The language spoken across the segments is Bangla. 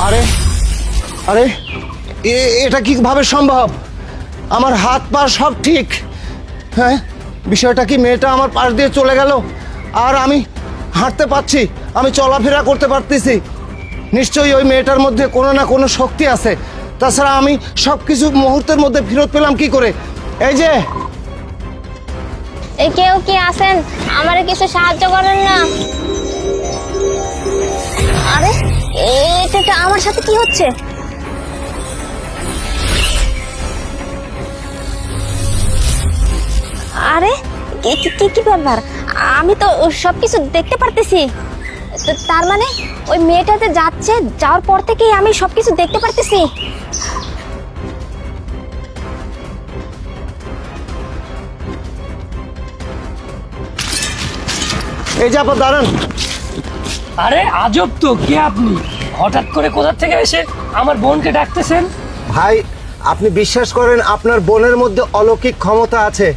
আরে আরে এটা কিভাবে সম্ভব? আমার হাত পা সব ঠিক। হ্যাঁ, বিষয়টা কি মেয়েটা আমার পাশ দিয়ে চলে গেল আর আমি হাঁটতে পারছি, আমি চলাফেরা করতে পারতেছি। নিশ্চয়ই ওই মেয়েটার মধ্যে কোনো না কোনো শক্তি আছে। তাছাড়া আমি সব কিছু মুহূর্তের মধ্যে ফেরত পেলাম কি করে? এই যে এই কেউ কি আছেন, আমারে কিছু সাহায্য করেন না। আরে এটা আমার সাথে কি হচ্ছে? আরে কি কি কি ব্যাপার? আমি তো সবকিছু দেখতে পারতেছি। তার মানে ওই মেয়েটাতে যাচ্ছে, যাওয়ার পর থেকেই আমি সবকিছু দেখতে পারতেছি। এই যে আপা দাঁড়ান। আরে আজব তো, কে আপনি? হঠাৎ করে কোথা থেকে এসে আমার বোনকে ডাকতেছেন? ভাই, আপনি বিশ্বাস করেন আপনার বোনের মধ্যে অলৌকিক ক্ষমতা আছে।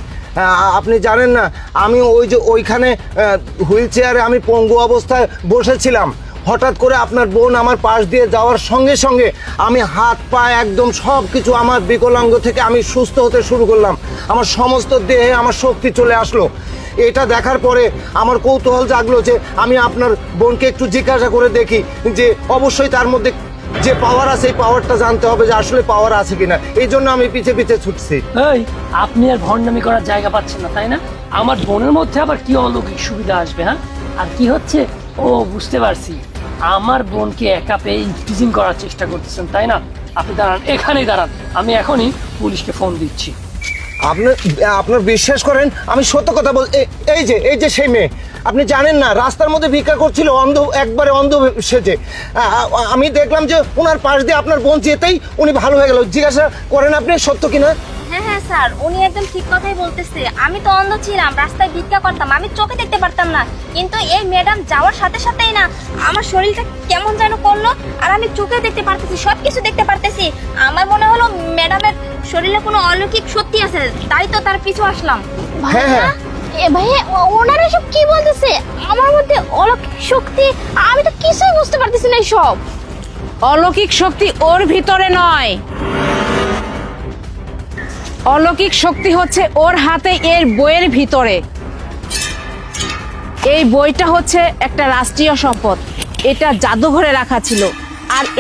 আপনি জানেন না, আমি ওই যে ওইখানে হুইল চেয়ারে আমি পঙ্গু অবস্থায় বসেছিলাম। হঠাৎ করে আপনার বোন আমার পাশ দিয়ে যাওয়ার সঙ্গে সঙ্গে আমি হাত পা একদম সব কিছু আমার বিকলাঙ্গ থেকে আমি সুস্থ হতে শুরু করলাম। আমার সমস্ত দেহে আমার শক্তি চলে আসলো। এটা দেখার পরে আমার কৌতূহল জাগলো যে আমি আপনার বোনকে একটু জিজ্ঞাসা করে দেখি যে অবশ্যই তার মধ্যে যে পাওয়ার আছে এই পাওয়ারটা জানতে হবে যে আসলে পাওয়ার আছে কিনা। এই জন্য আমি পিছে পিছে ছুটছি। এই, আপনি আর ভণ্ডামি করার জায়গা পাচ্ছেন না, তাই না? আমার বোনের মধ্যে আবার কি অলৌকিক সুবিধা আসবে? হ্যাঁ, আর কি হচ্ছে? ও বুঝতে পারছি, আমার বোনকে একা পেয়ে টিজিং করার চেষ্টা করতেছেন, তাই না? আপনি দাঁড়ান, এখানেই দাঁড়ান, আমি এখনই পুলিশকে ফোন দিচ্ছি। আপনার বিশ্বাস করেন আমি সত্য কথা বল। এই যে সেই মেয়ে, আপনি জানেন না, রাস্তার মধ্যে ভিক্ষা করছিল অন্ধ, একবারে অন্ধ সেজে। আমি দেখলাম যে ওনার পাশ দিয়ে আপনার বোন যেতেই উনি ভালো হয়ে গেল। জিজ্ঞাসা করেন আপনি সত্য কিনা। হ্যাঁ হ্যাঁ স্যার, উনি একদম ঠিক কথাই বলতেছে। আমি তো অন্ধ ছিলাম, রাস্তায় ভিক্ষা করতাম, আমি চোখে দেখতে পারতাম না। কিন্তু এই ম্যাডাম যাওয়ার সাথে সাথেই না আমার শরীরটা কেমন যেন করলো, আর আমি চোখে দেখতে পারতেছি, সবকিছু দেখতে পারতেছি। আমার মনে হলো ম্যাডামের শরীরে কোনো অলৌকিক শক্তি আছে, তাই তো তার পিছু আসলাম। হ্যাঁ হ্যাঁ, এ ভাই, ওনারা সব কি বলতেছে? আমার মধ্যে অলৌকিক শক্তি? আমি তো কিছুই বুঝতে পারতেছি না। সব অলৌকিক শক্তি ওর ভিতরে নয়, অলৌকিক শক্তি হচ্ছে ওর হাতে এর বইয়ের ভিতরে। এই বইটা হচ্ছে একটা রাষ্ট্রীয় সম্পদ, এটা জাদুঘরে রাখা ছিল। আর